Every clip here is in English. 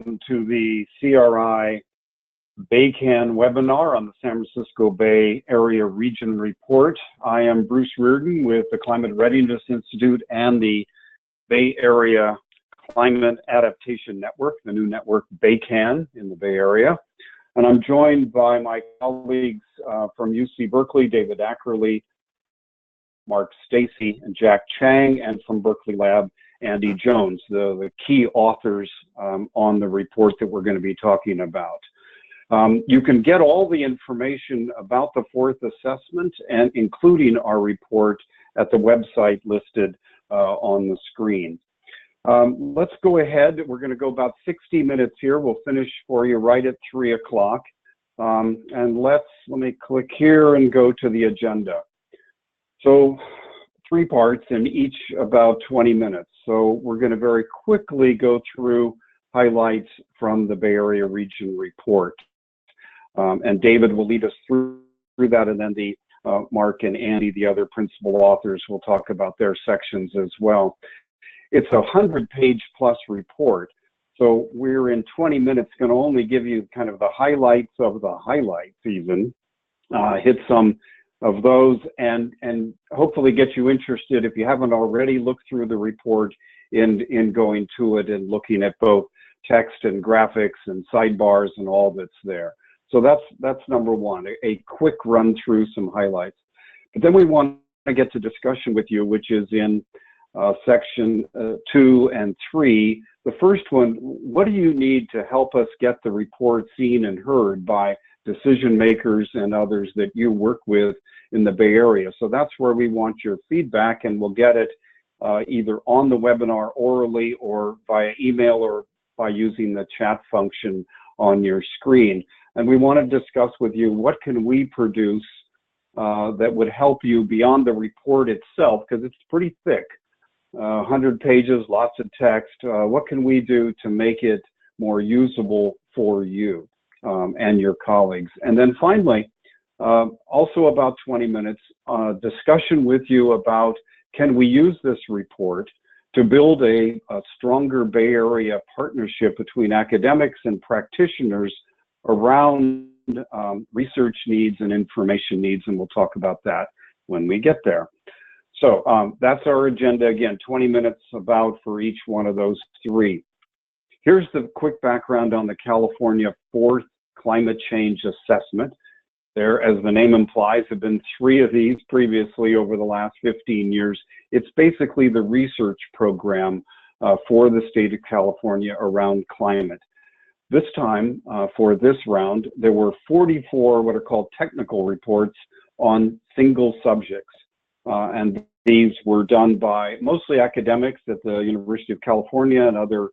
to the CRI BayCAN webinar on the San Francisco Bay Area Region Report. I am Bruce Reardon with the Climate Readiness Institute and the Bay Area Climate Adaptation Network, the new network BayCAN in the Bay Area. And I'm joined by my colleagues from UC Berkeley, David Ackerley, Mark Stacy, and Jack Chang, and from Berkeley Lab, Andy Jones, the key authors on the report that we're going to be talking about. You can get all the information about the fourth assessment, and including our report, at the website listed on the screen. Let's go ahead. We're going to go about 60 minutes here. We'll finish for you right at 3 o'clock. And let me click here and go to the agenda. So 3 parts, and each about 20 minutes. So we're going to very quickly go through highlights from the Bay Area Region Report. And David will lead us through that, and then Mark and Andy, the other principal authors, will talk about their sections as well. It's a 100-page plus report, so we're in 20 minutes going to only give you kind of the highlights of the highlights, even hit some of those, and hopefully get you interested, if you haven't already, look through the report in going to it and looking at both text and graphics and sidebars and all that's there. So that's number one, a quick run through some highlights. But then we want to get to discussion with you, which is in section 2 and 3. The first one, what do you need to help us get the report seen and heard by decision makers and others that you work with in the Bay Area? So that's where we want your feedback, and we'll get it either on the webinar orally or via email or by using the chat function on your screen. And we want to discuss with you, what can we produce that would help you beyond the report itself, because it's pretty thick, 100 pages, lots of text. What can we do to make it more usable for you and your colleagues? And then finally, also about 20 minutes, discussion with you about, can we use this report to build a stronger Bay Area partnership between academics and practitioners around research needs and information needs, and we'll talk about that when we get there. So that's our agenda. Again, 20 minutes about for each one of those 3. Here's the quick background on the California 4th Climate Change Assessment. There, as the name implies, have been 3 of these previously over the last 15 years. It's basically the research program for the state of California around climate. This time, for this round, there were 44 what are called technical reports on single subjects. And these were done by mostly academics at the University of California and other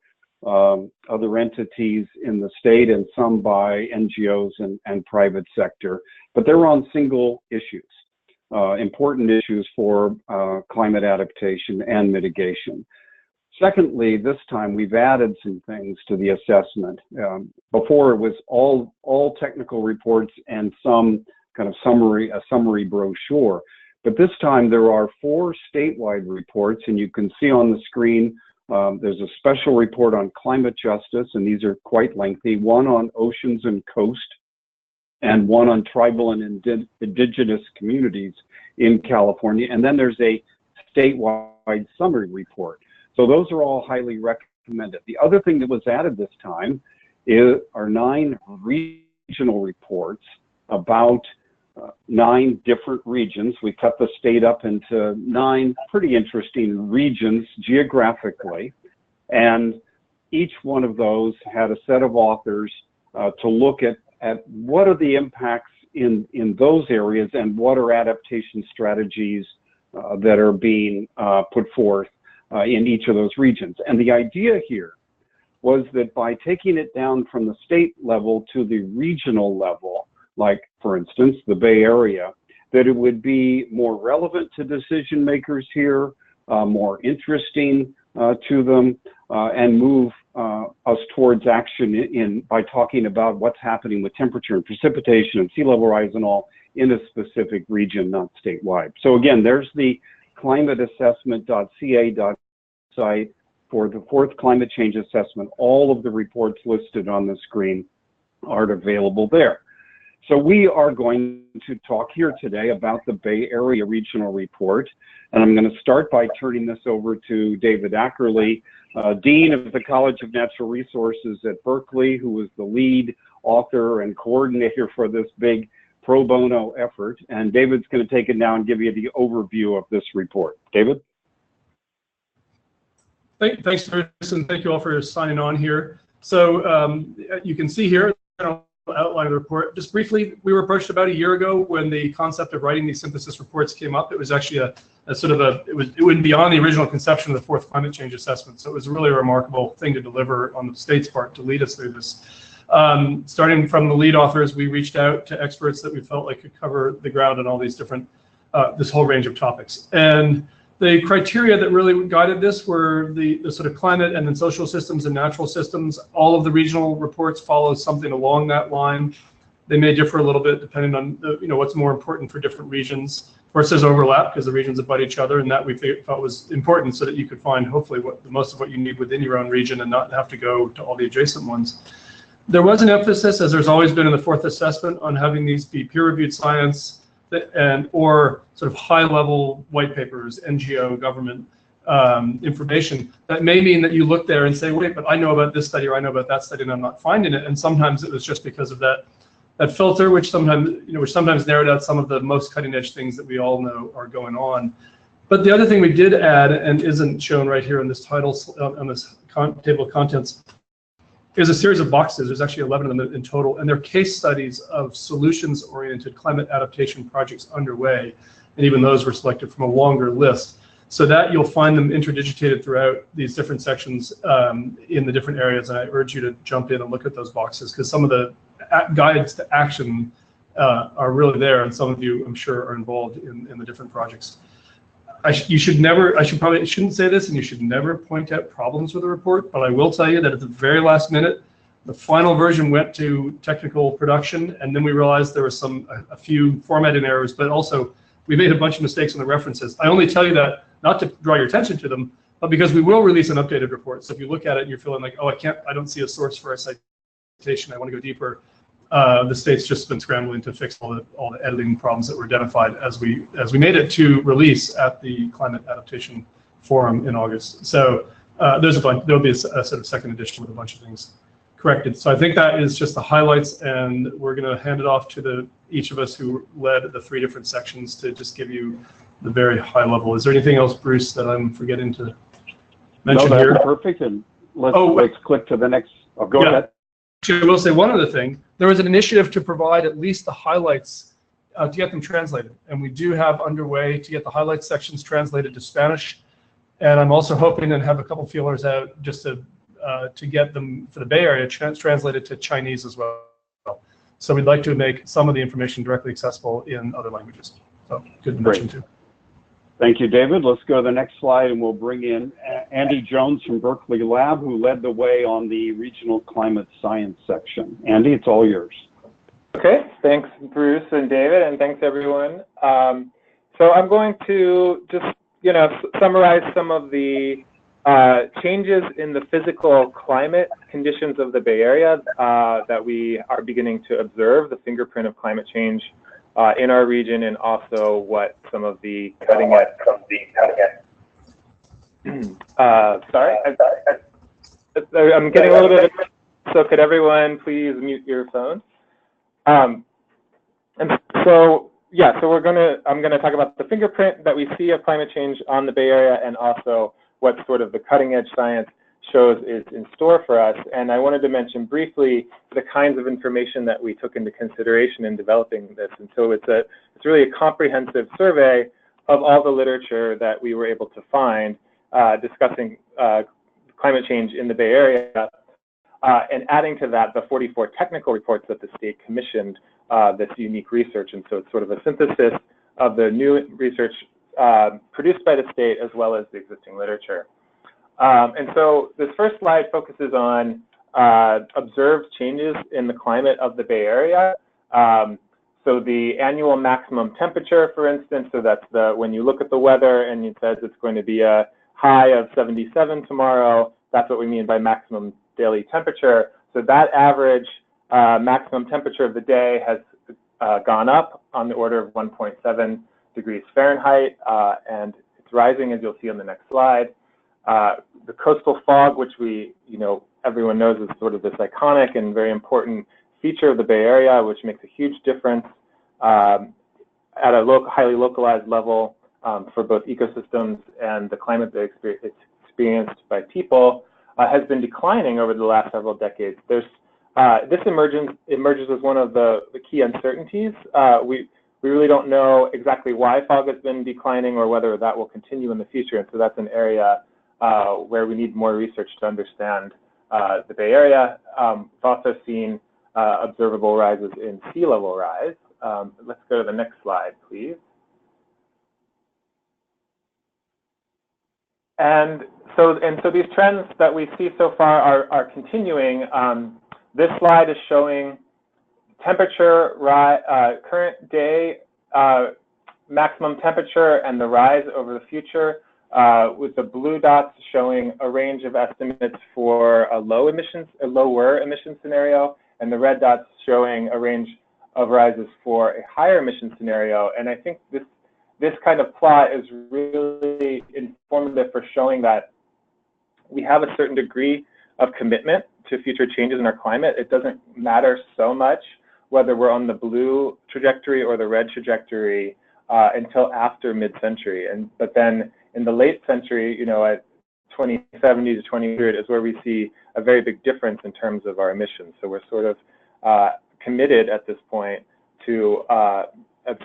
entities in the state, and some by NGOs and private sector. But they were on single issues, important issues for climate adaptation and mitigation. Secondly, this time we've added some things to the assessment. Before it was all technical reports and some kind of a summary brochure. But this time there are 4 statewide reports, and you can see on the screen there's a special report on climate justice, and these are quite lengthy, one on oceans and coast, and one on tribal and indigenous communities in California. And then there's a statewide summary report. So those are all highly recommended. The other thing that was added this time are 9 regional reports about 9 different regions. We cut the state up into 9 pretty interesting regions geographically, and each one of those had a set of authors to look at what are the impacts in those areas, and what are adaptation strategies that are being put forth in each of those regions. And the idea here was that by taking it down from the state level to the regional level, like for instance the Bay Area, that it would be more relevant to decision makers here, more interesting to them, and move us towards action by talking about what's happening with temperature and precipitation and sea level rise and all in a specific region, not statewide. So again, there's the climateassessment.ca site. for the fourth climate change assessment. All of the reports listed on the screen are available there. So we are going to talk here today about the Bay Area Regional Report, and I'm going to start by turning this over to David Ackerley, Dean of the College of Natural Resources at Berkeley, who was the lead author and coordinator for this big pro bono effort. And David's going to take it now and give you the overview of this report. David? Thanks, Bruce, and thank you all for signing on here. So you can see here, outline of the report. Just briefly, we were approached about a year ago when the concept of writing these synthesis reports came up. It was actually it went beyond the original conception of the fourth climate change assessment. So it was really a remarkable thing to deliver on the state's part to lead us through this. Starting from the lead authors, we reached out to experts that we felt like could cover the ground on all these different, this whole range of topics. And the criteria that really guided this were the sort of climate and then social systems and natural systems. All of the regional reports follow something along that line. They may differ a little bit depending on what's more important for different regions. Of course, there's overlap because the regions abut each other, and that we felt was important so that you could find hopefully most of what you need within your own region and not have to go to all the adjacent ones. There was an emphasis, as there's always been in the fourth assessment, on having these be peer-reviewed science or sort of high-level white papers, NGO, government information. That may mean that you look there and say, wait, but I know about this study or I know about that study and I'm not finding it. And sometimes it was just because of that filter, which sometimes narrowed out some of the most cutting-edge things that we all know are going on. But the other thing we did add, and isn't shown right here in this title, on this table of contents, is a series of boxes. There's actually 11 of them in total, and they're case studies of solutions-oriented climate adaptation projects underway, and even those were selected from a longer list. So that you'll find them interdigitated throughout these different sections in the different areas, and I urge you to jump in and look at those boxes, because some of the guides to action are really there, and some of you, I'm sure, are involved in the different projects. I shouldn't say this, and you should never point out problems with the report, but I will tell you that at the very last minute, the final version went to technical production, and then we realized there was a few formatting errors, but also we made a bunch of mistakes in the references. I only tell you that not to draw your attention to them, but because we will release an updated report. So if you look at it and you're feeling like, oh, I don't see a source for a citation, I want to go deeper, the state's just been scrambling to fix all the editing problems that were identified as we made it to release at the Climate Adaptation Forum in August. So there'll be a sort of second edition with a bunch of things corrected. So I think that is just the highlights, and we're going to hand it off to each of us who led the three different sections to just give you the very high level. Is there anything else, Bruce, that I'm forgetting to mention here? No, that's perfect. And let's click to the next. Oh, go ahead. I will say one other thing. There was an initiative to provide at least the highlights to get them translated, and we do have underway to get the highlights sections translated to Spanish. And I'm also hoping to have a couple feelers out just to get them for the Bay Area translated to Chinese as well. So we'd like to make some of the information directly accessible in other languages. So good to mention too. Thank you, David. Let's go to the next slide, and we'll bring in Andy Jones from Berkeley Lab, who led the way on the regional climate science section. Andy, it's all yours. Okay, thanks, Bruce and David, and thanks, everyone. So I'm going to just, summarize some of the changes in the physical climate conditions of the Bay Area that we are beginning to observe, the fingerprint of climate change in our region, and also what some of the cutting edge. Sorry, I'm getting a little bit. So could everyone please mute your phone? And so I'm gonna talk about the fingerprint that we see of climate change on the Bay Area, and also what sort of the cutting edge science shows is in store for us. And I wanted to mention briefly the kinds of information that we took into consideration in developing this. And so it's really a comprehensive survey of all the literature that we were able to find discussing climate change in the Bay Area, and adding to that the 44 technical reports that the state commissioned this unique research. And so it's sort of a synthesis of the new research produced by the state as well as the existing literature. And so this first slide focuses on observed changes in the climate of the Bay Area. So the annual maximum temperature, for instance, so that's when you look at the weather and it says it's going to be a high of 77 tomorrow. That's what we mean by maximum daily temperature. So that average maximum temperature of the day has gone up on the order of 1.7 degrees Fahrenheit, and it's rising, as you'll see on the next slide. The coastal fog, which everyone knows is sort of this iconic and very important feature of the Bay Area, which makes a huge difference at a highly localized level for both ecosystems and the climate that it's experienced by people, has been declining over the last several decades. This emerges as one of the key uncertainties. We really don't know exactly why fog has been declining or whether that will continue in the future, and so that's an area where we need more research to understand the Bay Area. We've also seen observable rises in sea level rise. Let's go to the next slide, please. And so these trends that we see so far are continuing. This slide is showing temperature, current day maximum temperature and the rise over the future, with the blue dots showing a range of estimates for a lower emission scenario, and the red dots showing a range of rises for a higher emission scenario. And I think this kind of plot is really informative for showing that we have a certain degree of commitment to future changes in our climate. It doesn't matter so much whether we're on the blue trajectory or the red trajectory until after mid-century. But then in the late century, at 2070 to 2100 is where we see a very big difference in terms of our emissions. So we're sort of committed at this point to a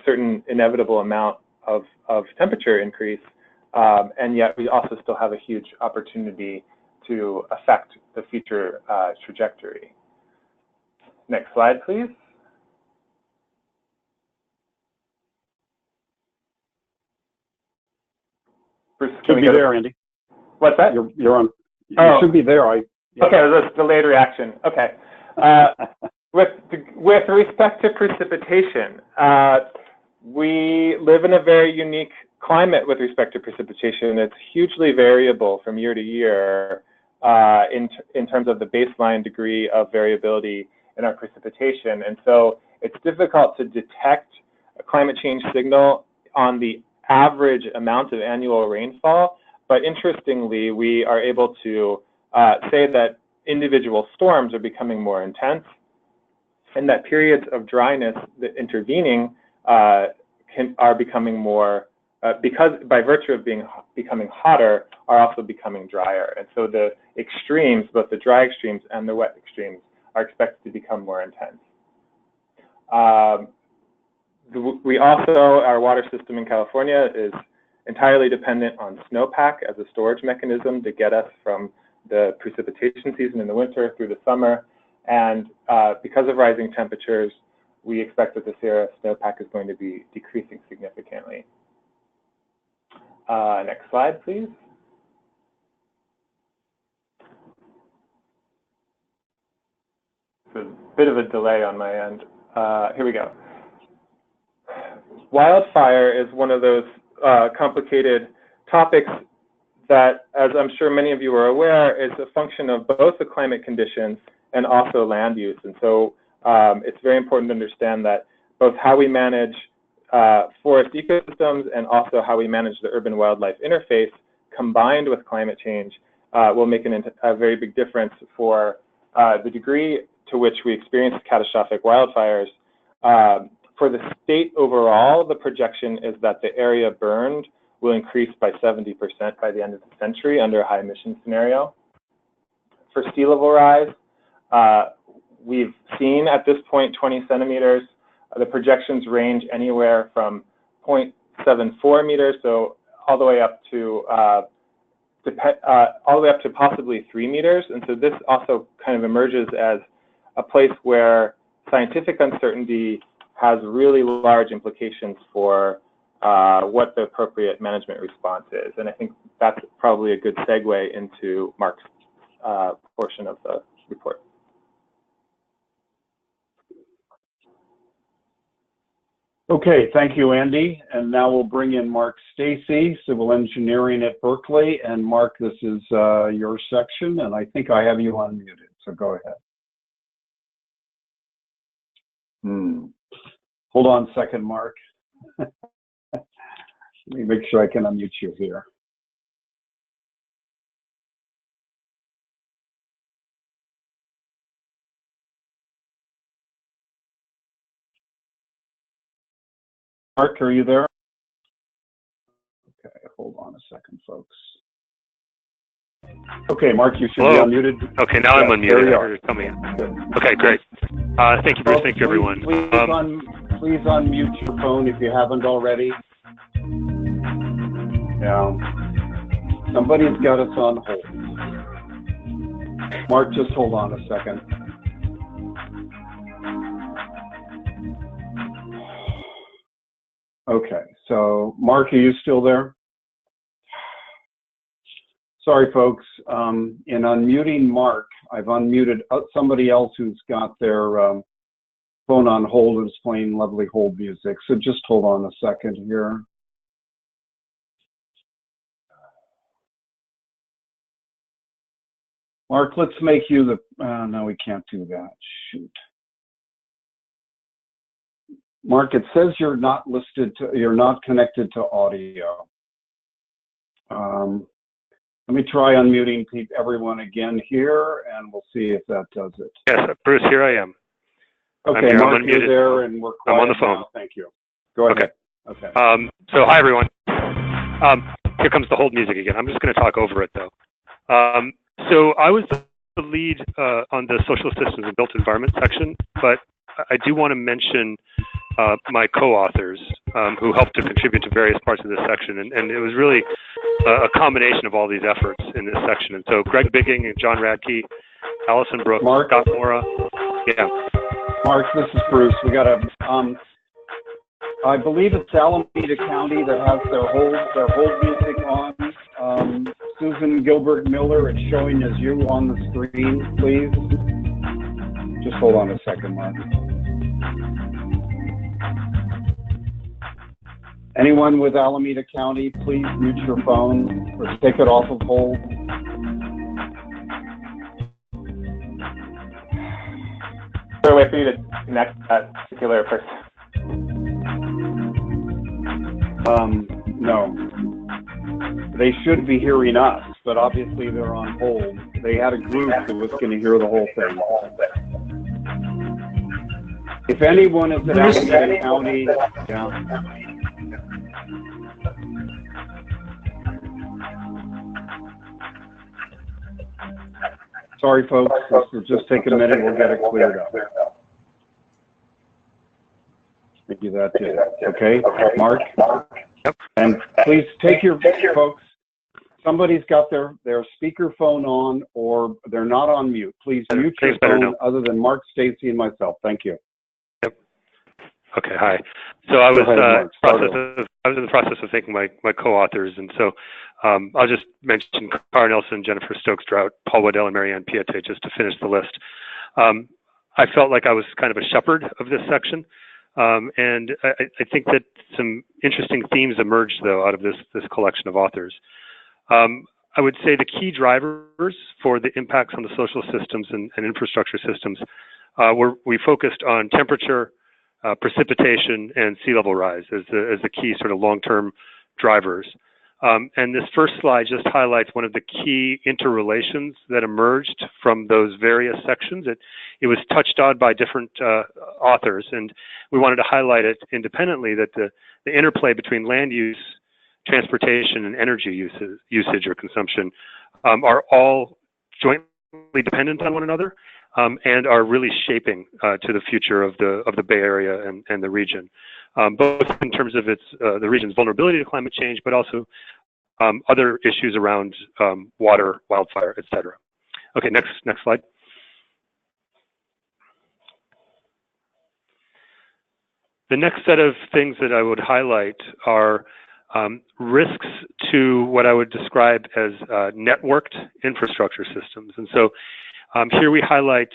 certain inevitable amount of temperature increase, and yet we also still have a huge opportunity to affect the future trajectory. Next slide, please. Bruce, should be there, Andy. What's that? You're on. You should be there. Yeah. Okay, that's delayed reaction. Okay. With respect to precipitation, we live in a very unique climate with respect to precipitation. It's hugely variable from year to year in terms of the baseline degree of variability in our precipitation. And so it's difficult to detect a climate change signal on the average amount of annual rainfall. But interestingly, we are able to say that individual storms are becoming more intense, and that periods of dryness that intervening are becoming more, because by virtue of becoming hotter, are also becoming drier. And so the extremes, both the dry extremes and the wet extremes, are expected to become more intense. We also, our water system in California is entirely dependent on snowpack as a storage mechanism to get us from the precipitation season in the winter through the summer. And because of rising temperatures, we expect that this era of snowpack is going to be decreasing significantly. Next slide, please. It's a bit of a delay on my end. Here we go. Wildfire is one of those complicated topics that, as I'm sure many of you are aware, is a function of both the climate conditions and also land use. And so it's very important to understand that both how we manage forest ecosystems and also how we manage the urban wildlife interface combined with climate change will make a very big difference for the degree to which we experience catastrophic wildfires. For the state overall, the projection is that the area burned will increase by 70% by the end of the century under a high emission scenario. For sea level rise, we've seen at this point 20 centimeters. The projections range anywhere from 0.74 meters, so all the way up to possibly 3 meters. And so this also kind of emerges as a place where scientific uncertainty has really large implications for what the appropriate management response is. And I think that's probably a good segue into Mark's portion of the report. Okay, thank you, Andy. And now we'll bring in Mark Stacy, Civil Engineering at Berkeley. And Mark, this is your section, and I think I have you unmuted, so go ahead. Hold on a second, Mark. Let me make sure I can unmute you here. Mark, are you there? Okay, hold on a second, folks. Okay, Mark, you should Hello? be unmuted. Okay, now I'm unmuted. There you I are. heard it coming in. Okay, great. Thank you, Bruce. Thank you, everyone. Please unmute your phone if you haven't already. Yeah. Somebody's got us on hold. Mark, just hold on a second. Okay, so Mark, are you still there? Sorry, folks. In unmuting Mark, I've unmuted somebody else who's got their phone on hold and is playing lovely hold music. So just hold on a second here. Mark, let's make you the, no, we can't do that, shoot. Mark, it says you're not you're not connected to audio. Let me try unmuting everyone again here, and we'll see if that does it. Yes, Bruce, here I am. Okay, Mark, you're there, and we're quiet. I'm on the phone. Now. Thank you. Go ahead. Okay. So hi, everyone. Here comes the hold music again. I'm just going to talk over it, though. So I was the lead on the social systems and built environment section, but I do want to mention my co-authors who helped to contribute to various parts of this section, and it was really a combination of all these efforts in this section. And so Greg Bigging and John Radke, Allison Brooks, Mark, Scott Mora. Yeah. Mark, this is Bruce. We got I believe it's Alameda County that has their hold music on. Susan Gilbert Miller, it's showing as you on the screen, please. Just hold on a second, Mark. Anyone with Alameda County, please mute your phone or take it off of hold. Is there a way for you to connect that particular person? No. They should be hearing us, but obviously they're on hold. They had a group that was going to hear the whole thing. If anyone is at Alameda County, yeah. Sorry, folks. This will just take a minute. We'll get it cleared up. Maybe that did. Okay, Mark? Yep. And please take your folks. Somebody's got their speakerphone on, or they're not on mute. Please mute your phone other than Mark, Stacy, and myself. Thank you. Yep. Okay, hi. So I was, in the process of thanking my co-authors, and so I'll just mention Cara Nelson, Jennifer Stokes-Drought, Paul Waddell, and Marianne Piette just to finish the list. I felt like I was kind of a shepherd of this section, and I think that some interesting themes emerged, though, out of this collection of authors. I would say the key drivers for the impacts on the social systems and infrastructure systems we focused on temperature, precipitation, and sea level rise as the key sort of long-term drivers. And this first slide just highlights one of the key interrelations that emerged from those various sections. It was touched on by different authors, and we wanted to highlight it independently that the interplay between land use, transportation, and energy usage or consumption are all jointly dependent on one another. And are really shaping to the future of the Bay Area and the region, both in terms of the region's vulnerability to climate change, but also other issues around water, wildfire, et cetera. Okay, next slide. The next set of things that I would highlight are risks to what I would describe as networked infrastructure systems. And so here we highlight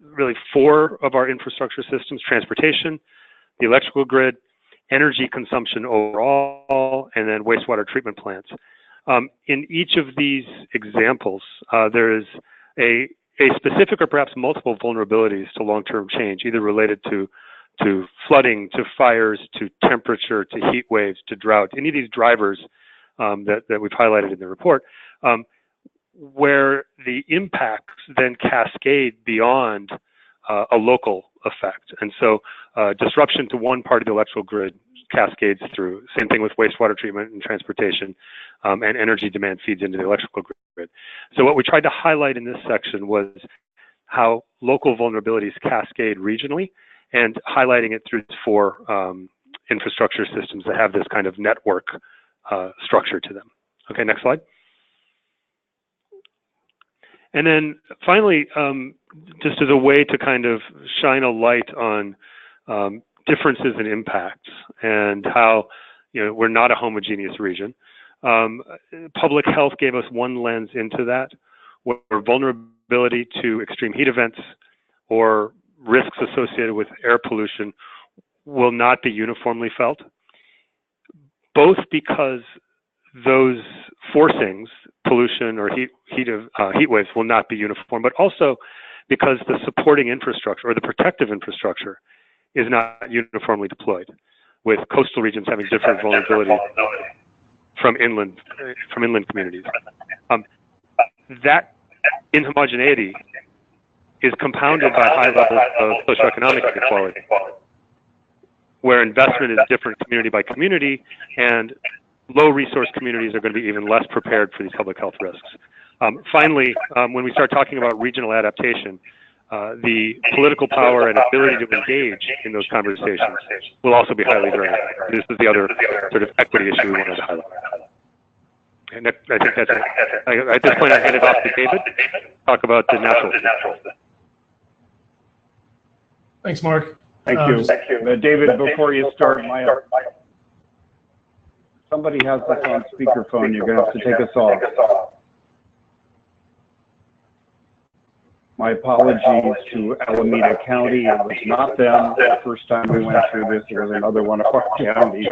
really 4 of our infrastructure systems: transportation, the electrical grid, energy consumption overall, and then wastewater treatment plants. In each of these examples, there is a specific or perhaps multiple vulnerabilities to long-term change, either related to flooding, to fires, to temperature, to heat waves, to drought, any of these drivers that we've highlighted in the report, where the impacts then cascade beyond a local effect. And so disruption to one part of the electrical grid cascades through. Same thing with wastewater treatment and transportation, and energy demand feeds into the electrical grid. So what we tried to highlight in this section was how local vulnerabilities cascade regionally, and highlighting it through 4 infrastructure systems that have this kind of network structure to them. Okay, next slide. And then finally, just as a way to kind of shine a light on differences in impacts and how, we're not a homogeneous region. Public health gave us one lens into that, where vulnerability to extreme heat events or risks associated with air pollution will not be uniformly felt, both because those forcings, pollution or heat waves, will not be uniform, but also because the supporting infrastructure or the protective infrastructure is not uniformly deployed, with coastal regions having different vulnerabilities from inland communities. That inhomogeneity is compounded by high levels of socioeconomic inequality, where investment is different community by community, and low resource communities are going to be even less prepared for these public health risks. Finally, when we start talking about regional adaptation, the political power and ability to engage in those conversations will also be highly varied. This is the other sort of equity issue we wanted to highlight. And I think that's it. At this point, I hand it off to David to talk about the natural systems. Thanks, Mark. Thank you. David, before you start, somebody has us on speakerphone. You're going to have to take us off. My apologies to Alameda County. It was not them the first time we went through this. It was another one of our counties.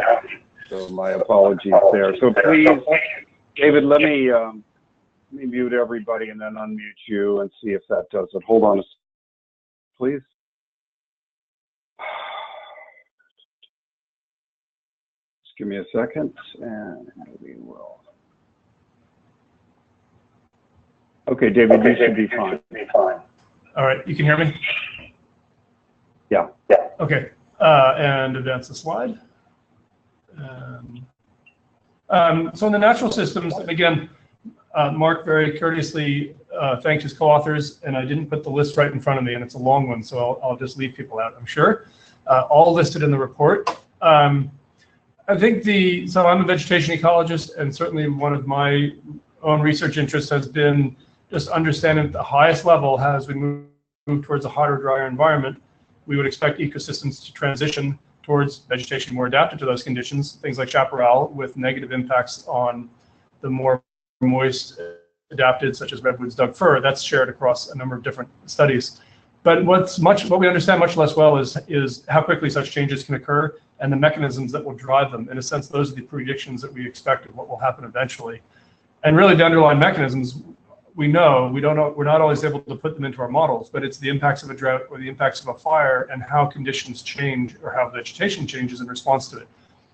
So my apologies there. So please, David, let me mute everybody and then unmute you and see if that does it. Hold on a second, please. Just give me a second and we will. Okay, David, you should be fine. All right, you can hear me? Yeah. Okay, and advance the slide. So in the natural systems, again, Mark very courteously thanked his co-authors, and I didn't put the list right in front of me, and it's a long one, so I'll just leave people out, I'm sure. All listed in the report. I think so I'm a vegetation ecologist, and certainly one of my own research interests has been just understanding at the highest level, as we move towards a hotter, drier environment, we would expect ecosystems to transition towards vegetation more adapted to those conditions, things like chaparral, with negative impacts on the more moist adapted, such as redwoods, Doug fir. That's shared across a number of different studies. But what we understand much less well is how quickly such changes can occur and the mechanisms that will drive them. In a sense, those are the predictions that we expect of what will happen eventually. And really, the underlying mechanisms, we don't know, we're not always able to put them into our models, but it's the impacts of a drought or the impacts of a fire and how conditions change or how vegetation changes in response to it.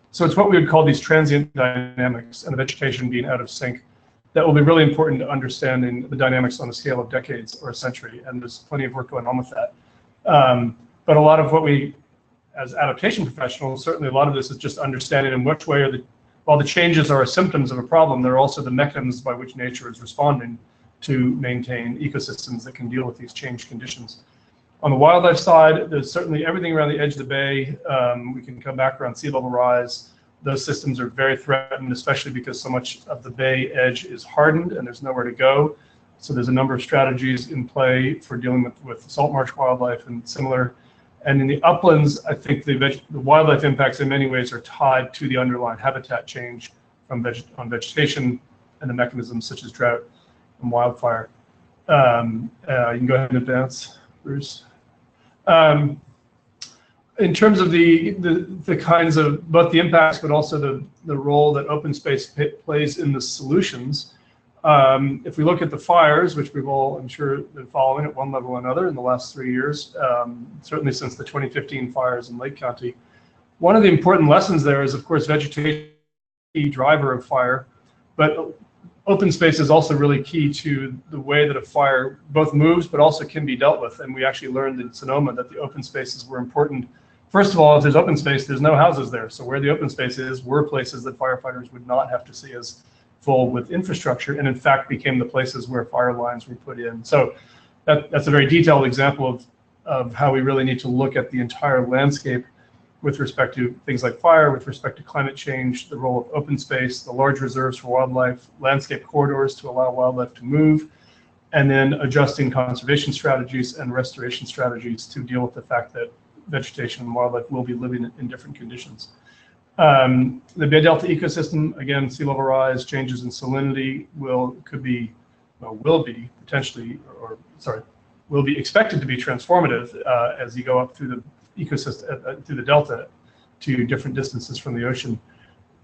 So it's what we would call these transient dynamics, and the vegetation being out of sync, that will be really important to understanding the dynamics on a scale of decades or a century, and there's plenty of work going on with that. But a lot of what we, as adaptation professionals, certainly a lot of this is just understanding in which way while the changes are symptoms of a problem, they're also the mechanisms by which nature is responding to maintain ecosystems that can deal with these changed conditions. On the wildlife side, there's certainly everything around the edge of the bay. We can come back around sea level rise. Those systems are very threatened, especially because so much of the bay edge is hardened and there's nowhere to go. So there's a number of strategies in play for dealing with salt marsh wildlife and similar. And in the uplands, I think the wildlife impacts in many ways are tied to the underlying habitat change on vegetation and the mechanisms such as drought and wildfire. You can go ahead and advance, Bruce. in terms of the kinds of both the impacts, but also the role that open space plays in the solutions. If we look at the fires, which we've all, I'm sure, been following at one level or another in the last 3 years, certainly since the 2015 fires in Lake County, one of the important lessons there is, of course, vegetation, key driver of fire, but open space is also really key to the way that a fire both moves, but also can be dealt with. And we actually learned in Sonoma that the open spaces were important. First of all, if there's open space, there's no houses there. So where the open space is were places that firefighters would not have to see as full with infrastructure, and in fact became the places where fire lines were put in. So that's a very detailed example of how we really need to look at the entire landscape with respect to things like fire, with respect to climate change, the role of open space, the large reserves for wildlife, landscape corridors to allow wildlife to move, and then adjusting conservation strategies and restoration strategies to deal with the fact that vegetation and wildlife will be living in different conditions. The Bay Delta ecosystem, again, sea level rise, changes in salinity will be expected to be transformative as you go up through the ecosystem, through the delta to different distances from the ocean,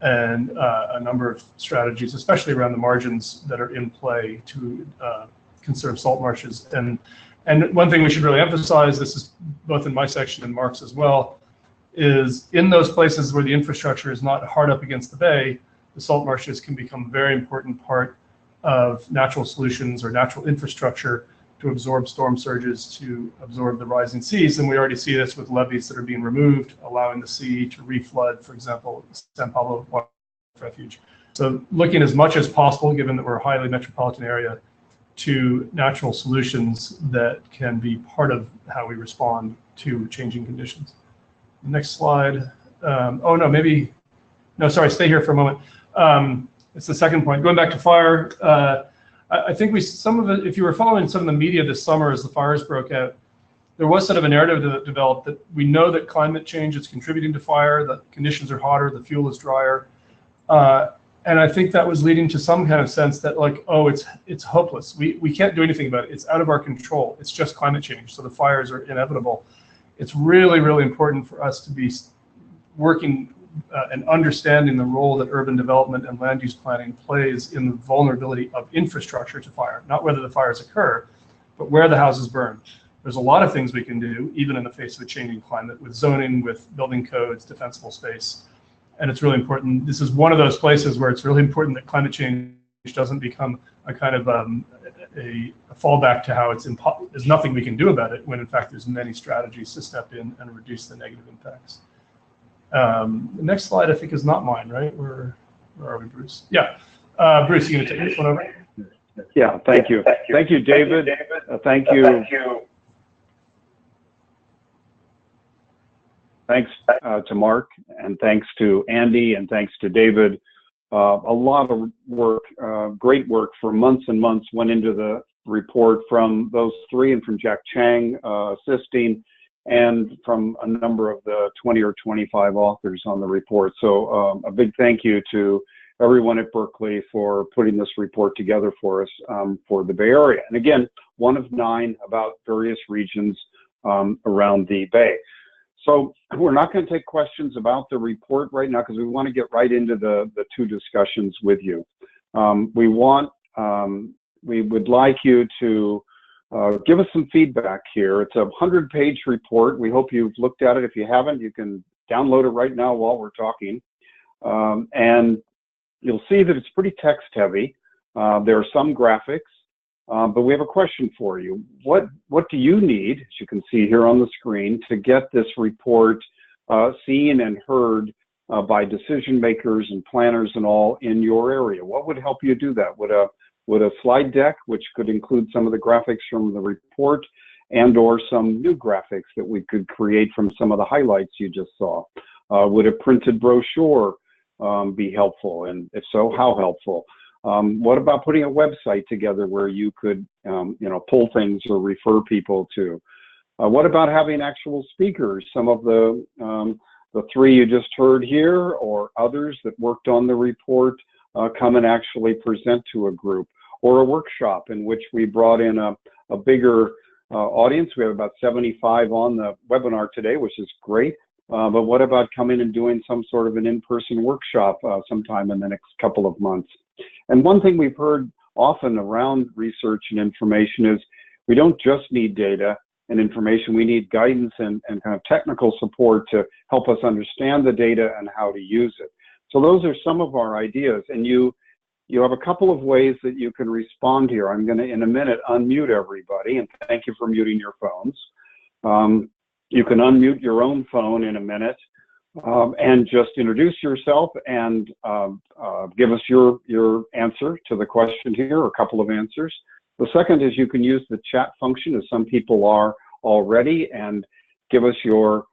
and a number of strategies, especially around the margins, that are in play to conserve salt marshes. And one thing we should really emphasize, this is both in my section and Mark's as well, is in those places where the infrastructure is not hard up against the bay, the salt marshes can become a very important part of natural solutions or natural infrastructure to absorb storm surges, to absorb the rising seas. And we already see this with levees that are being removed, allowing the sea to reflood, for example, San Pablo Water Refuge. So looking as much as possible, given that we're a highly metropolitan area, to natural solutions that can be part of how we respond to changing conditions. Next slide. Stay here for a moment. It's the second point. Going back to fire, I think some of it, if you were following some of the media this summer as the fires broke out, there was sort of a narrative that developed that we know that climate change is contributing to fire, that conditions are hotter, the fuel is drier. And I think that was leading to some kind of sense that, like, oh, it's hopeless. We can't do anything about it. It's out of our control. It's just climate change. So the fires are inevitable. It's really, really important for us to be working and understanding the role that urban development and land use planning plays in the vulnerability of infrastructure to fire, not whether the fires occur, but where the houses burn. There's a lot of things we can do, even in the face of a changing climate, with zoning, with building codes, defensible space. And it's really important. This is one of those places where it's really important that climate change doesn't become a kind of a fallback to how there's nothing we can do about it, when in fact there's many strategies to step in and reduce the negative impacts. The next slide, I think, is not mine, right? Where are we, Bruce? Yeah. Bruce, you going to take this one over? Yeah, thank you. Thank you, David. Thank you. Thanks to Mark, and thanks to Andy, and thanks to David. A lot of work, great work for months and months went into the report from those three, and from Jack Chang assisting, and from a number of the 20 or 25 authors on the report. So a big thank you to everyone at Berkeley for putting this report together for us for the Bay Area. And again, one of 9 about various regions around the Bay. So we're not going to take questions about the report right now, because we want to get right into the 2 discussions with you. We would like you to give us some feedback here. It's a 100-page report. We hope you've looked at it. If you haven't, you can download it right now while we're talking. And you'll see that it's pretty text heavy. There are some graphics, but we have a question for you. What do you need, as you can see here on the screen, to get this report seen and heard by decision makers and planners and all in your area? What would help you do that? Would a slide deck, which could include some of the graphics from the report, and or some new graphics that we could create from some of the highlights you just saw? Would a printed brochure be helpful? And if so, how helpful? What about putting a website together where you could pull things or refer people to? What about having actual speakers? Some of the 3 you just heard here, or others that worked on the report, come and actually present to a group, or a workshop in which we brought in a bigger audience. We have about 75 on the webinar today, which is great. But what about coming and doing some sort of an in-person workshop sometime in the next couple of months? And one thing we've heard often around research and information is we don't just need data and information, we need guidance and kind of technical support to help us understand the data and how to use it. So those are some of our ideas, and you have a couple of ways that you can respond here. I'm going to, in a minute, unmute everybody, and thank you for muting your phones. You can unmute your own phone in a minute and just introduce yourself and give us your answer to the question here, or a couple of answers. The second is you can use the chat function, as some people are already, and give us your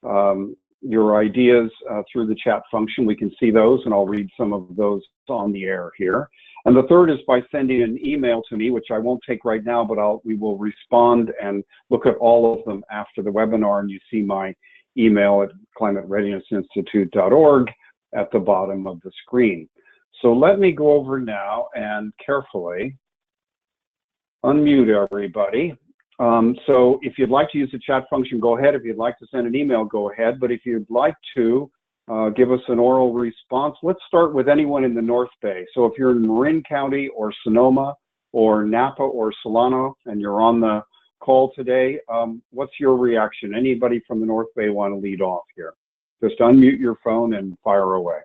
ideas through the chat function. We can see those, and I'll read some of those on the air here. And the third is by sending an email to me, which I won't take right now, but we will respond and look at all of them after the webinar, and you see my email at climatereadinessinstitute.org at the bottom of the screen. So let me go over now and carefully unmute everybody. So if you'd like to use the chat function, go ahead. If you'd like to send an email, go ahead. But if you'd like to give us an oral response, let's start with anyone in the North Bay. So if you're in Marin County or Sonoma or Napa or Solano and you're on the call today, what's your reaction? Anybody from the North Bay want to lead off here? Just unmute your phone and fire away.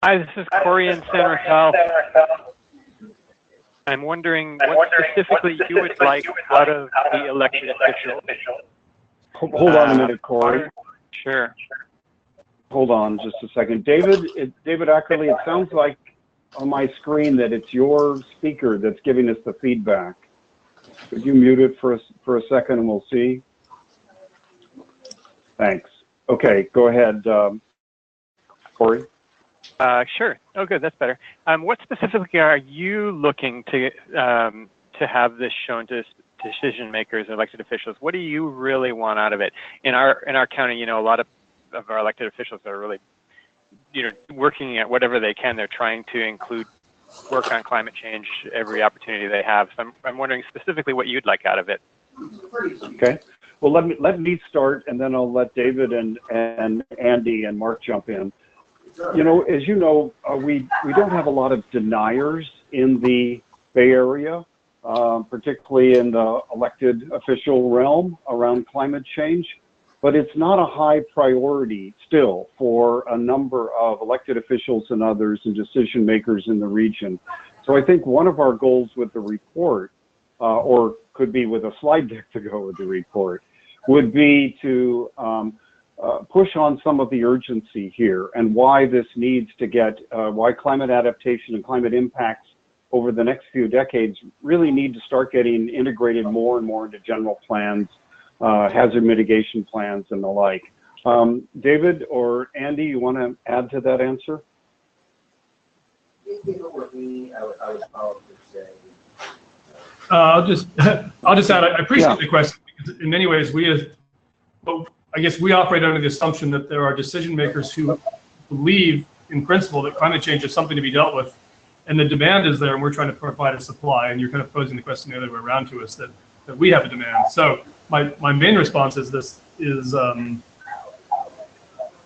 Hi, this is Corey in San Rafael. I'm wondering what specifically you would like out of the elected officials. Hold on a minute, Corey. Sure. Hold on just a second. David Ackerley, it sounds like on my screen that it's your speaker that's giving us the feedback. Could you mute it for a second and we'll see? Thanks. Okay, go ahead, Corey. Sure. Oh, good. That's better. What specifically are you looking to have this shown to decision makers and elected officials? What do you really want out of it? In our county, you know, a lot of our elected officials are really, you know, working at whatever they can. They're trying to include work on climate change every opportunity they have. So I'm wondering specifically what you'd like out of it. Okay. Well, let me start, and then I'll let David and Andy and Mark jump in. You know, as you know, we don't have a lot of deniers in the Bay Area, particularly in the elected official realm around climate change, but it's not a high priority still for a number of elected officials and others and decision makers in the region. So I think one of our goals with the report, or could be with a slide deck to go with the report, would be to push on some of the urgency here and why this needs to get, why climate adaptation and climate impacts over the next few decades really need to start getting integrated more and more into general plans, hazard mitigation plans and the like. David or Andy, you want to add to that answer? I'll just add, I appreciate the question, because in many ways I guess we operate under the assumption that there are decision makers who believe in principle that climate change is something to be dealt with, and the demand is there, and we're trying to provide a supply, and you're kind of posing the question the other way around to us, that we have a demand. So my main response is this is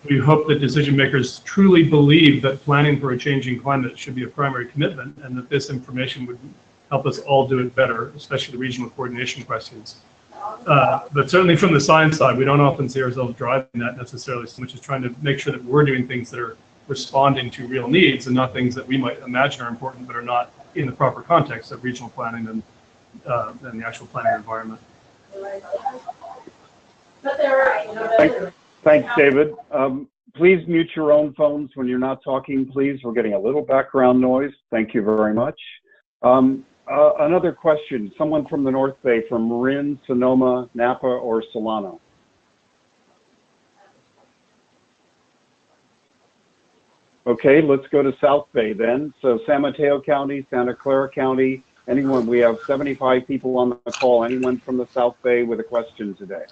we hope that decision makers truly believe that planning for a changing climate should be a primary commitment, and that this information would help us all do it better, especially the regional coordination questions. But certainly from the science side, we don't often see ourselves driving that necessarily so much as trying to make sure that we're doing things that are responding to real needs and not things that we might imagine are important but are not in the proper context of regional planning and the actual planning environment. Thanks, David. Please mute your own phones when you're not talking, please. We're getting a little background noise. Thank you very much. Another question, someone from the North Bay, from Marin, Sonoma, Napa, or Solano? Okay, let's go to South Bay then. So San Mateo County, Santa Clara County, anyone? We have 75 people on the call. Anyone from the South Bay with a question today?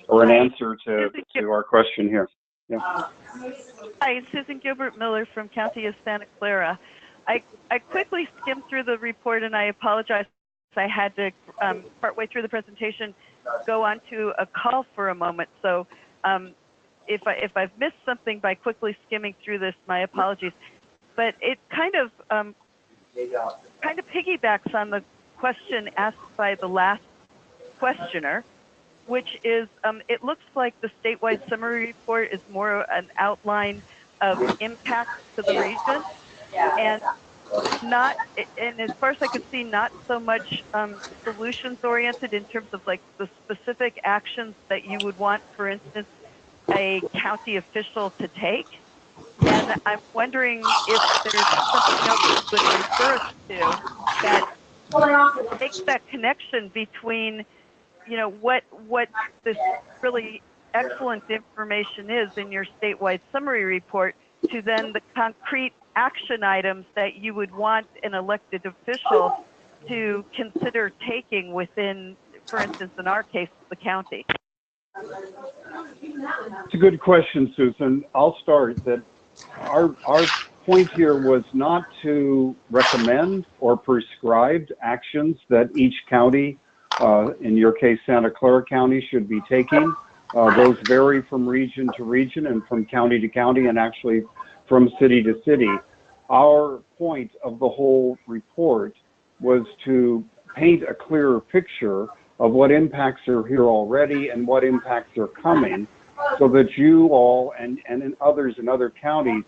Or an answer to our question here? Yeah. Hi, it's Susan Gilbert Miller from County of Santa Clara. I quickly skimmed through the report, and I apologize. I had to, partway through the presentation, go on to a call for a moment. So if I've missed something by quickly skimming through this, my apologies. But it kind of piggybacks on the question asked by the last questioner, which is, it looks like the statewide summary report is more an outline of impacts to the region, and as far as I could see, not so much solutions oriented in terms of like the specific actions that you would want, for instance, a county official to take. And I'm wondering if there's something else you would refer us to that makes that connection between, you know, what this really excellent information is in your statewide summary report to then the concrete action items that you would want an elected official to consider taking within, for instance, in our case, the county. It's a good question, Susan. I'll start that our point here was not to recommend or prescribe actions that each county, in your case, Santa Clara County, should be taking. Those vary from region to region and from county to county and actually from city to city. Our point of the whole report was to paint a clearer picture of what impacts are here already and what impacts are coming, so that you all and others in other counties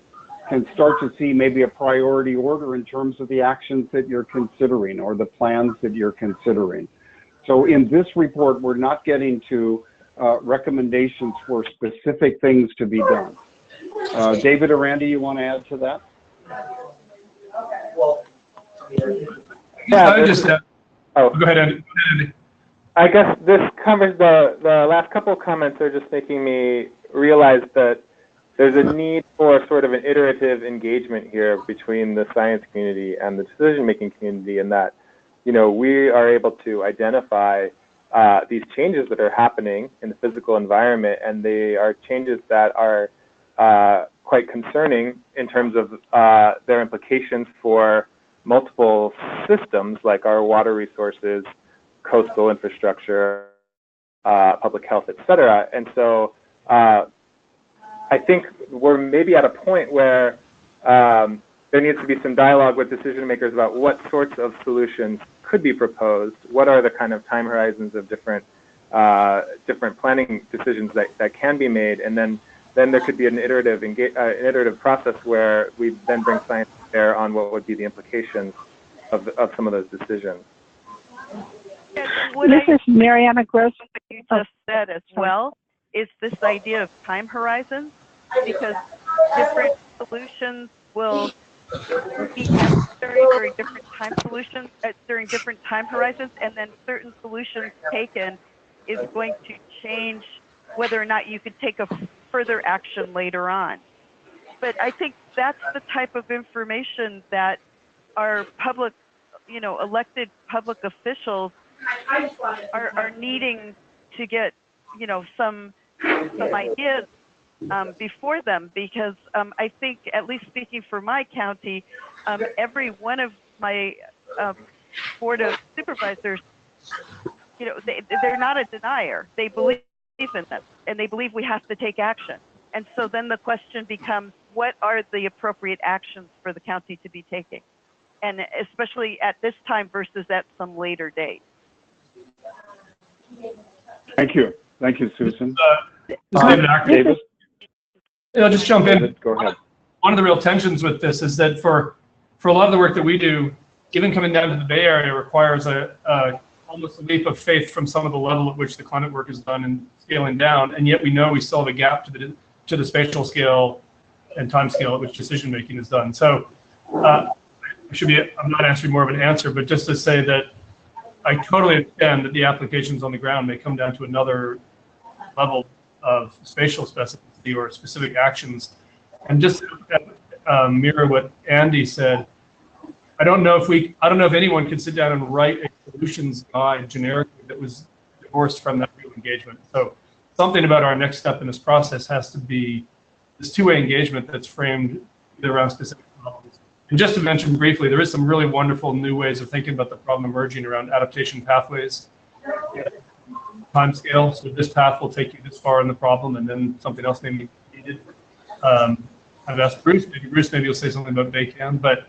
can start to see maybe a priority order in terms of the actions that you're considering or the plans that you're considering. So in this report, we're not getting to recommendations for specific things to be done. David or Randy, you want to add to that? Yeah, go ahead, Andy. I guess this covers the last couple of comments are just making me realize that there's a need for sort of an iterative engagement here between the science community and the decision-making community, and that, you know, we are able to identify these changes that are happening in the physical environment, and they are changes that are quite concerning in terms of their implications for multiple systems like our water resources, coastal infrastructure, public health, et cetera. And so I think we're maybe at a point where there needs to be some dialogue with decision makers about what sorts of solutions could be proposed, what are the kind of time horizons of different planning decisions that can be made, and then there could be an iterative process where we then bring science to bear on what would be the implications of some of those decisions. This is Mariana Gross. What you just said as well is this idea of time horizons, because different solutions will be necessary during different during different time horizons, and then certain solutions taken is going to change whether or not you could take a further action later on. But I think that's the type of information that our public, you know, elected public officials are needing to get, you know, some ideas before them, because I think, at least speaking for my county, every one of my board of supervisors, you know, they're not a denier. They believe in them, and they believe we have to take action. And so then the question becomes, what are the appropriate actions for the county to be taking? And especially at this time versus at some later date. Thank you. Thank you, Susan. David. I'll just jump in. David, go ahead. One of the real tensions with this is that for a lot of the work that we do, even coming down to the Bay Area requires almost a leap of faith from some of the level at which the climate work is done and scaling down, and yet we know we still have a gap to the spatial scale and time scale at which decision making is done. So I'm not answering more of an answer, but just to say that I totally understand that the applications on the ground may come down to another level of spatial specificity or specific actions. And just to mirror what Andy said, I don't know if anyone can sit down and write a solutions guide generically that was divorced from that real engagement. So something about our next step in this process has to be this two-way engagement that's framed either around specific problems And just to mention briefly, there is some really wonderful new ways of thinking about the problem emerging around adaptation pathways. Time scale, so this path will take you this far in the problem, and then something else may be needed. I've asked Bruce, maybe you'll say something about BayCAN, but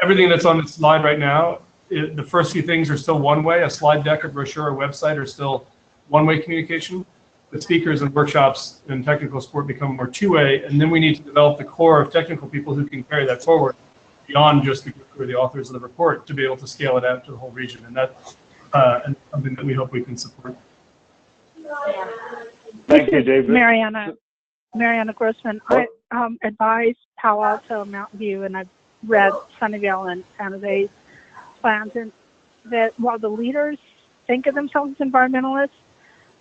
everything that's on the slide right now, the first few things are still one way. A slide deck, a brochure, a website are still one-way communication. But speakers and workshops and technical support become more two-way, and then we need to develop the core of technical people who can carry that forward beyond just the group who are the authors of the report to be able to scale it out to the whole region. And that's something that we hope we can support. Thank you, David. Mariana Grossman. I advise Palo Alto, Mountain View, and I've read Sunnyvale and San Jose's plans, and that while the leaders think of themselves as environmentalists,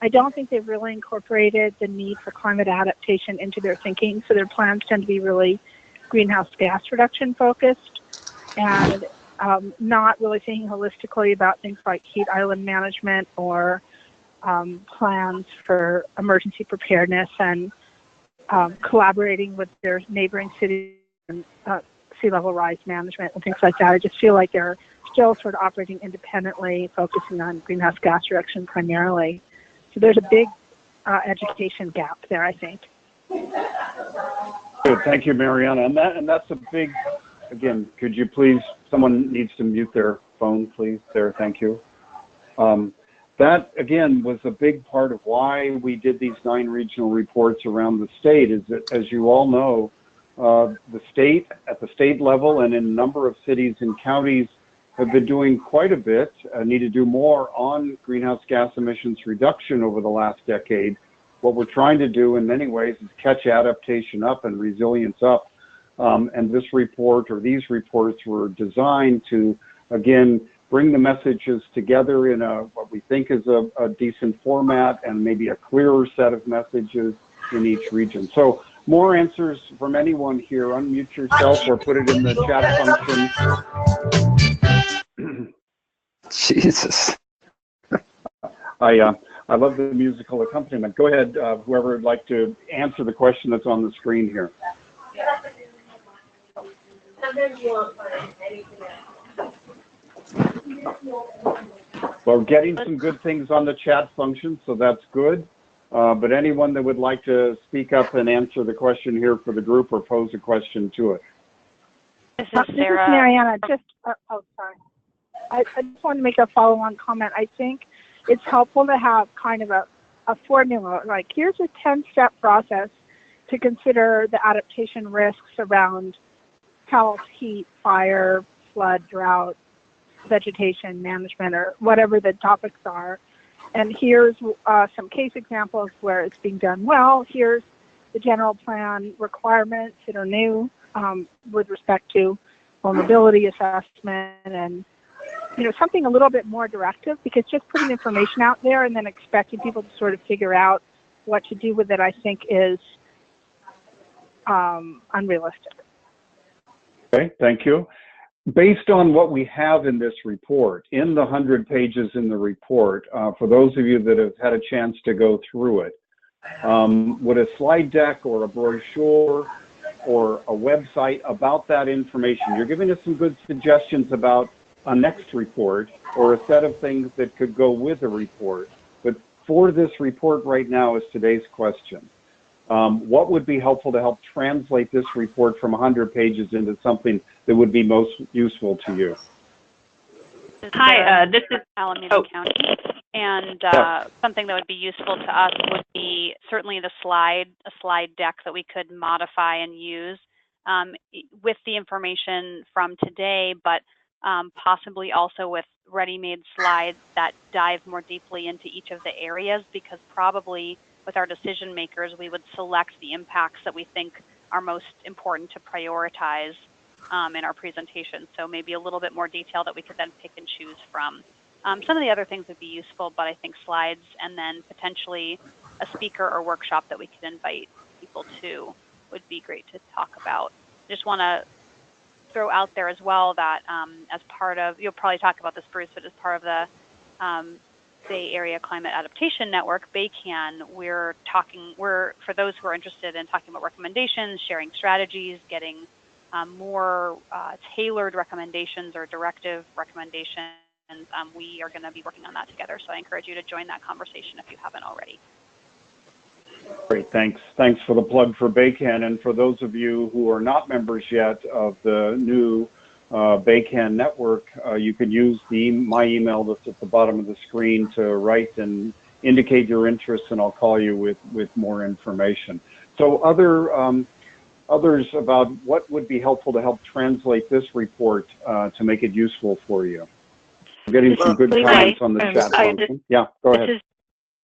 I don't think they've really incorporated the need for climate adaptation into their thinking. So their plans tend to be really greenhouse gas reduction focused and not really thinking holistically about things like heat island management or plans for emergency preparedness and collaborating with their neighboring cities and sea level rise management and things like that. I just feel like they're still sort of operating independently, focusing on greenhouse gas reduction primarily. So there's a big education gap there, I think. Good. Thank you, Mariana. And that's a big, again, could you please, someone needs to mute their phone, please, there, thank you. That, again, was a big part of why we did these 9 regional reports around the state, is that, as you all know, the state, at the state level and in a number of cities and counties, have been doing quite a bit, need to do more on greenhouse gas emissions reduction over the last decade. What we're trying to do in many ways is catch adaptation up and resilience up. And this report, or these reports, were designed to, again, bring the messages together in what we think is a decent format and maybe a clearer set of messages in each region. So more answers from anyone here. Unmute yourself or put it in the chat function. Jesus. I love the musical accompaniment. Go ahead, whoever would like to answer the question that's on the screen here. Well, we're getting some good things on the chat function, so that's good. But anyone that would like to speak up and answer the question here for the group or pose a question to it. This is Mariana. Sorry. I just want to make a follow-on comment. I think it's helpful to have kind of a formula, like here's a 10-step process to consider the adaptation risks around health, heat, fire, flood, drought, vegetation management, or whatever the topics are. And here's some case examples where it's being done well. Here's the general plan requirements that are new with respect to vulnerability assessment and something a little bit more directive, because just putting information out there and then expecting people to sort of figure out what to do with it, I think is unrealistic. Okay, thank you. Based on what we have in this report, in the 100 pages in the report, for those of you that have had a chance to go through it, would a slide deck or a brochure or a website about that information, you're giving us some good suggestions about a next report or a set of things that could go with a report. But for this report right now is today's question. What would be helpful to help translate this report from 100 pages into something that would be most useful to you? Hi, this is Alameda County, and something that would be useful to us would be certainly a slide deck that we could modify and use with the information from today, but possibly also with ready-made slides that dive more deeply into each of the areas, because probably with our decision makers, we would select the impacts that we think are most important to prioritize in our presentation. So maybe a little bit more detail that we could then pick and choose from. Some of the other things would be useful, but I think slides and then potentially a speaker or workshop that we could invite people to would be great to talk about. Just want to throw out there as well that as part of, you'll probably talk about this, Bruce, but as part of the Bay Area Climate Adaptation Network, BayCAN, we're for those who are interested in talking about recommendations, sharing strategies, getting more tailored recommendations or directive recommendations. We are going to be working on that together, so I encourage you to join that conversation if you haven't already. Great, thanks. Thanks for the plug for BayCAN. And for those of you who are not members yet of the new BayCAN network, you can use my email that's at the bottom of the screen to write and indicate your interest, and I'll call you with more information. So others about what would be helpful to help translate this report to make it useful for you. We're getting some good comments on the chat function. Yeah, go ahead. This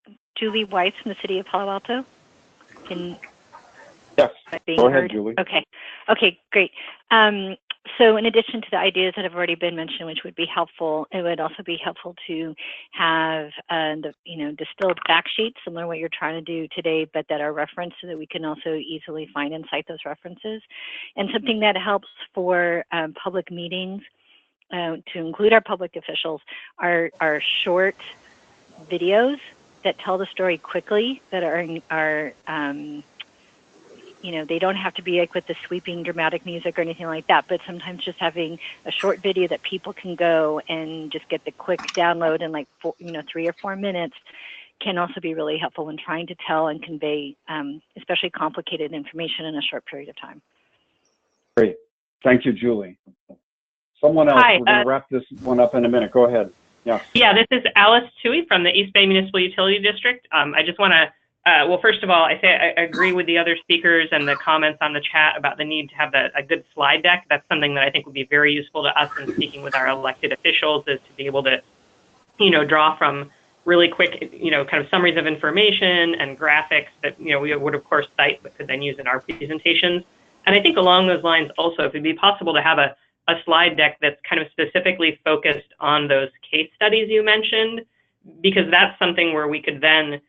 is Julie Weiss from the city of Palo Alto. Yes, go ahead, Julie. Okay, great. So in addition to the ideas that have already been mentioned, which would be helpful, it would also be helpful to have the distilled fact sheets, similar to what you're trying to do today, but that are referenced so that we can also easily find and cite those references. And something that helps for public meetings to include our public officials are short videos that tell the story quickly, that are they don't have to be like with the sweeping dramatic music or anything like that, but sometimes just having a short video that people can go and just get the quick download in like 3 or 4 minutes can also be really helpful when trying to tell and convey especially complicated information in a short period of time. Great. Thank you, Julie. Someone else, Hi, we're going to wrap this one up in a minute. Go ahead. Yeah. Yeah, this is Alice Tui from the East Bay Municipal Utility District. I just want to well, first of all, I agree with the other speakers and the comments on the chat about the need to have a good slide deck. That's something that I think would be very useful to us in speaking with our elected officials, is to be able to, draw from really quick, kind of summaries of information and graphics that, we would of course cite, but could then use in our presentations. And I think along those lines also, if it'd be possible to have a slide deck that's kind of specifically focused on those case studies you mentioned, because that's something where we could then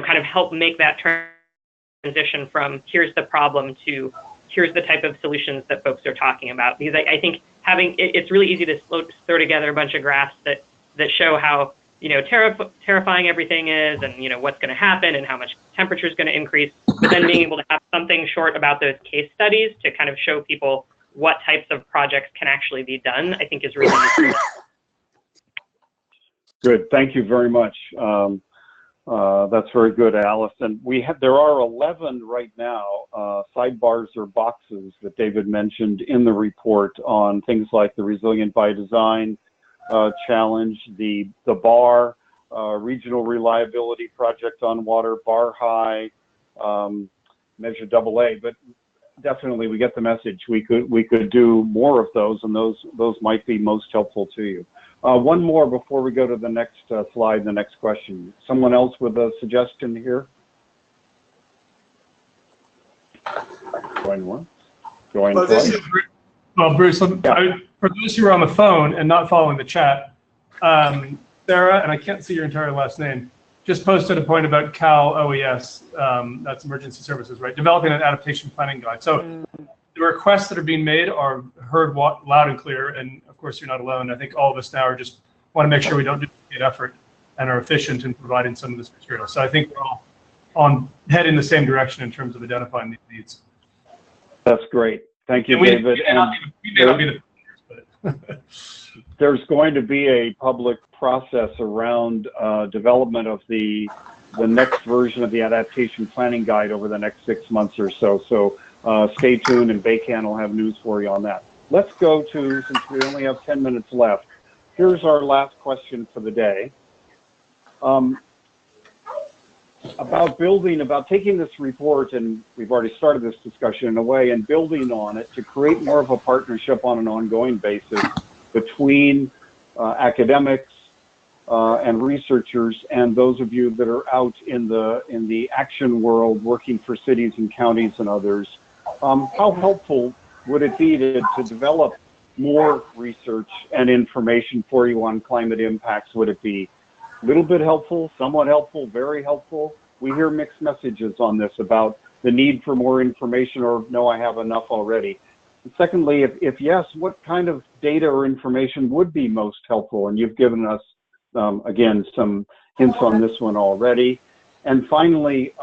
kind of help make that transition from here's the problem to here's the type of solutions that folks are talking about. Because I think it's really easy to throw together a bunch of graphs that show how, terrifying everything is and, what's going to happen and how much temperature is going to increase. But then being able to have something short about those case studies to kind of show people what types of projects can actually be done, I think is really useful. Good. Thank you very much. That's very good, Alice. And there are 11 right now sidebars or boxes that David mentioned in the report on things like the Resilient by Design Challenge, the BAR, Regional Reliability Project on Water, BAR High, Measure AA. But definitely, we get the message. We could do more of those, and those might be most helpful to you. One more before we go to the next slide, the next question. Someone else with a suggestion here? Going once? Going twice? Well, Bruce, for those who are on the phone and not following the chat, Sarah, and I can't see your entire last name, just posted a point about Cal OES, that's emergency services, right? Developing an adaptation planning guide. So the requests that are being made are heard loud and clear, and of course you're not alone. I think all of us now just want to make sure we don't duplicate effort and are efficient in providing some of this material. So I think we're all head in the same direction in terms of identifying these needs. That's great. Thank you, David. There's going to be a public process around development of the next version of the adaptation planning guide over the next 6 months or so. So stay tuned, and BayCAN will have news for you on that. Let's go to, since we only have 10 minutes left, here's our last question for the day. About taking this report, and we've already started this discussion in a way, and building on it to create more of a partnership on an ongoing basis between academics and researchers and those of you that are out in the action world working for cities and counties and others. How helpful would it be to develop more research and information for you on climate impacts? Would it be a little bit helpful, somewhat helpful, very helpful? We hear mixed messages on this about the need for more information, or no, I have enough already. And secondly, if yes, what kind of data or information would be most helpful? And you've given us again, some hints on this one already. And finally,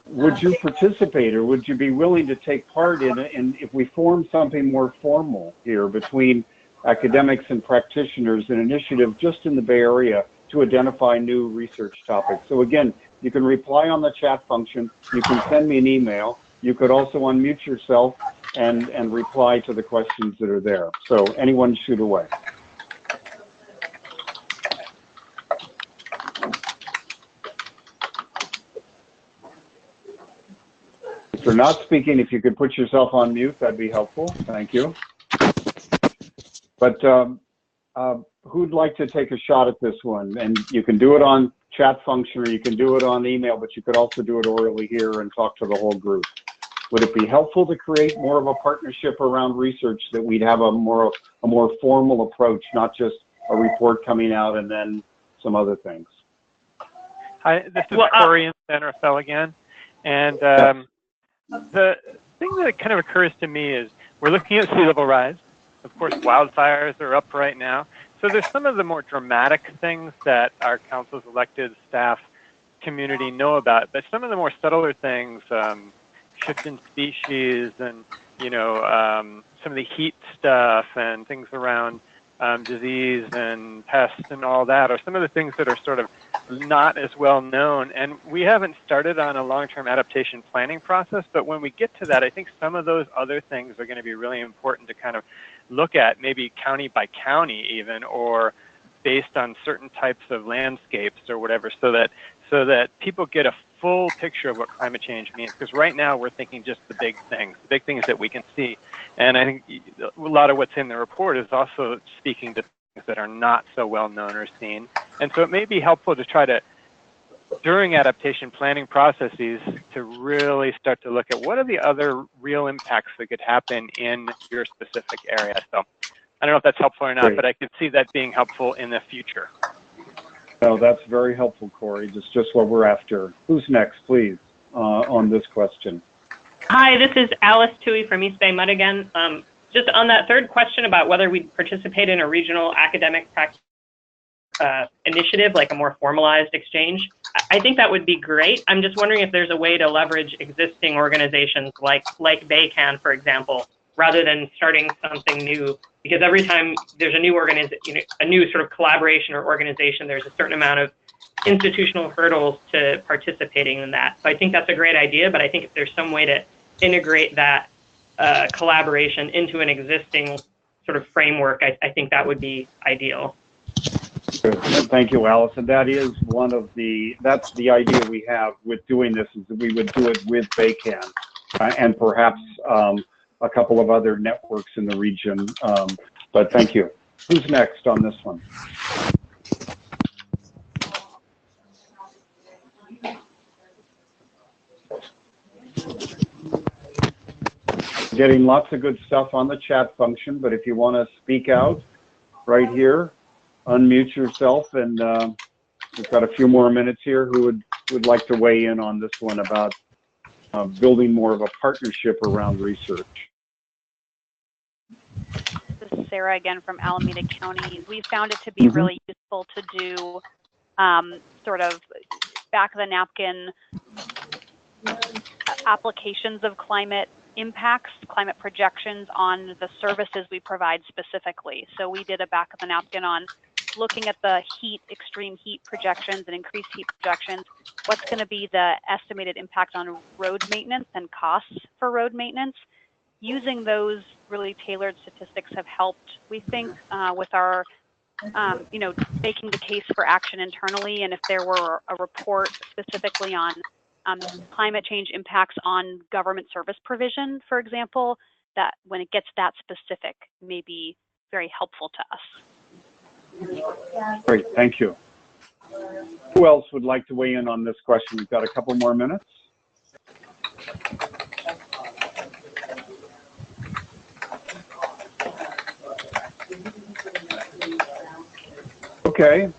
would you participate, or would you be willing to take part in if we form something more formal here between academics and practitioners, an initiative just in the Bay Area to identify new research topics? So again, you can reply on the chat function, you can send me an email, you could also unmute yourself and reply to the questions that are there. So anyone shoot away. If you're not speaking, if you could put yourself on mute, that'd be helpful. Thank you. But who'd like to take a shot at this one? And you can do it on chat function, or you can do it on email, but you could also do it orally here and talk to the whole group. Would it be helpful to create more of a partnership around research, that we'd have a more formal approach, not just a report coming out and then some other things? Hi, this is Corey in San Rafael again. And the thing that kind of occurs to me is we're looking at sea level rise. Of course, wildfires are up right now. So there's some of the more dramatic things that our council's elected staff community know about, but some of the more subtler things, shift in species and, you know, some of the heat stuff and things around disease and pests and all that are some of the things that are sort of not as well known. And we haven't started on a long-term adaptation planning process, but when we get to that, I think some of those other things are going to be really important to kind of look at, maybe county by county even, or based on certain types of landscapes or whatever, so that people get a full picture of what climate change means. Because right now we're thinking just the big things that we can see. And I think a lot of what's in the report is also speaking to things that are not so well known or seen. And so it may be helpful to try to, during adaptation planning processes, to really start to look at what are the other real impacts that could happen in your specific area. So I don't know if that's helpful or not, Great. But I could see that being helpful in the future. No, that's very helpful, Corey. That's just what we're after. Who's next, please, on this question? Hi, this is Alice Toohey from East Bay Mud again. Just on that third question about whether we'd participate in a regional academic practice initiative, like a more formalized exchange, I think that would be great. I'm just wondering if there's a way to leverage existing organizations like BayCAN, for example, rather than starting something new. Because every time there's a new a new sort of collaboration or organization, there's a certain amount of institutional hurdles to participating in that. So I think that's a great idea, but I think if there's some way to integrate that collaboration into an existing sort of framework, I think that would be ideal. Good. Thank you, Alice. And that is that's the idea we have with doing this, is that we would do it with BayCAN and perhaps a couple of other networks in the region. But thank you. Who's next on this one? Getting lots of good stuff on the chat function, but if you want to speak out right here, unmute yourself, and we've got a few more minutes here. Who would like to weigh in on this one about building more of a partnership around research? This is Sarah again from Alameda County. We found it to be really useful to do sort of back of the napkin applications of climate impacts, climate projections on the services we provide specifically. So we did a back of the napkin on looking at the extreme heat projections and increased heat projections. What's going to be the estimated impact on road maintenance and costs for road maintenance? Using those really tailored statistics have helped, we think, with our, making the case for action internally. And if there were a report specifically on climate change impacts on government service provision, for example, that when it gets that specific may be very helpful to us. Great, thank you. Who else would like to weigh in on this question? We've got a couple more minutes. Okay,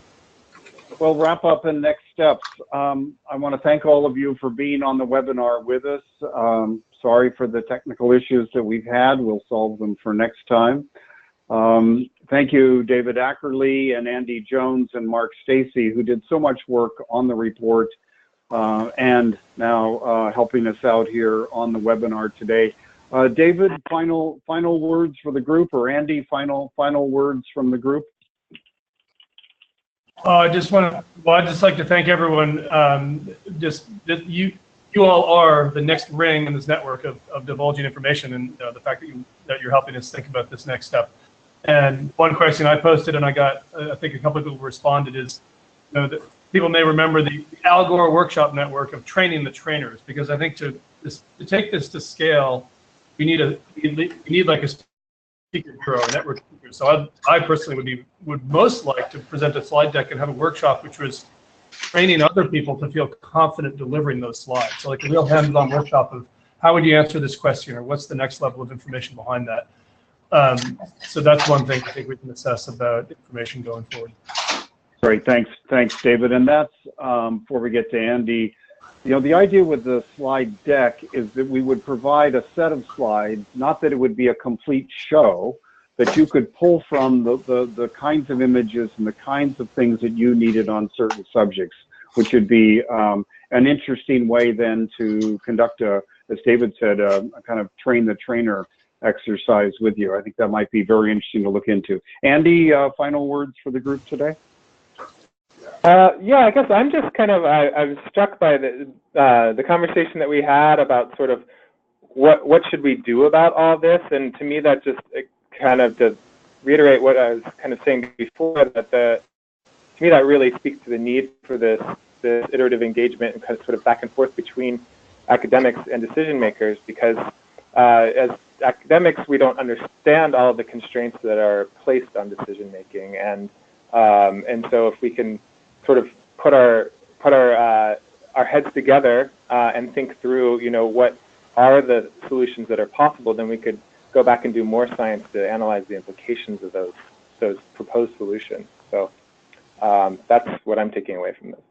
we'll wrap up in next steps. I want to thank all of you for being on the webinar with us. Sorry for the technical issues that we've had. We'll solve them for next time. thank you, David Ackerley and Andy Jones and Mark Stacy, who did so much work on the report and now helping us out here on the webinar today. David, final words for the group, or Andy, final words from the group? I'd just like to thank everyone. You all are the next ring in this network of divulging information, and the fact that you're helping us think about this next step. And one question I posted, and I got, I think a couple of people responded, is, that people may remember the Al Gore workshop network of training the trainers, because I think to take this to scale, you need like a speaker bureau, a network speaker. So I personally would most like to present a slide deck and have a workshop which was training other people to feel confident delivering those slides. So like a real hands-on workshop of how would you answer this question, or what's the next level of information behind that. So that's one thing I think we can assess about information going forward. Great, thanks, David. And that's before we get to Andy. The idea with the slide deck is that we would provide a set of slides, not that it would be a complete show, that you could pull from the kinds of images and the kinds of things that you needed on certain subjects, which would be an interesting way then to conduct as David said, a kind of train the trainer exercise with you. I think that might be very interesting to look into. Andy, final words for the group today? Yeah, I guess I'm just kind of, I was struck by the conversation that we had about sort of what should we do about all this, and to me that just kind of, to reiterate what I was kind of saying before, that to me that really speaks to the need for this iterative engagement and kind of sort of back and forth between academics and decision makers, because as academics we don't understand all of the constraints that are placed on decision making, and so if we can sort of put our heads together and think through, what are the solutions that are possible, then we could go back and do more science to analyze the implications of those proposed solutions. So that's what I'm taking away from this.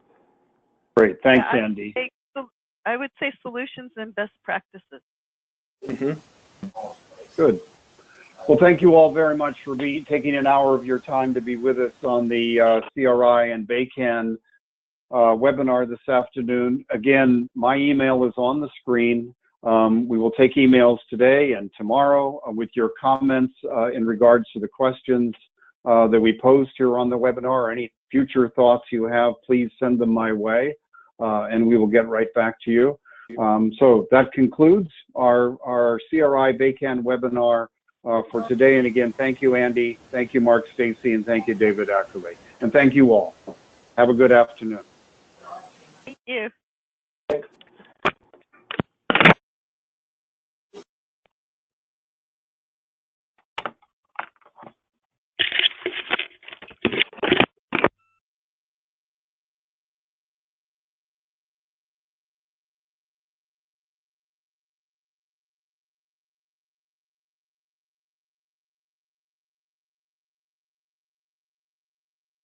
Great, thanks, Andy. I would say solutions and best practices. Mm-hmm. Good. Well, thank you all very much for taking an hour of your time to be with us on the CRI and BayCAN webinar this afternoon. Again, my email is on the screen. We will take emails today and tomorrow with your comments in regards to the questions that we posed here on the webinar, or any future thoughts you have, please send them my way, and we will get right back to you. So that concludes our CRI BayCAN webinar for today. And again, thank you, Andy, thank you, Mark Stacy, and thank you, David Ackerley. And thank you all. Have a good afternoon. Thank you.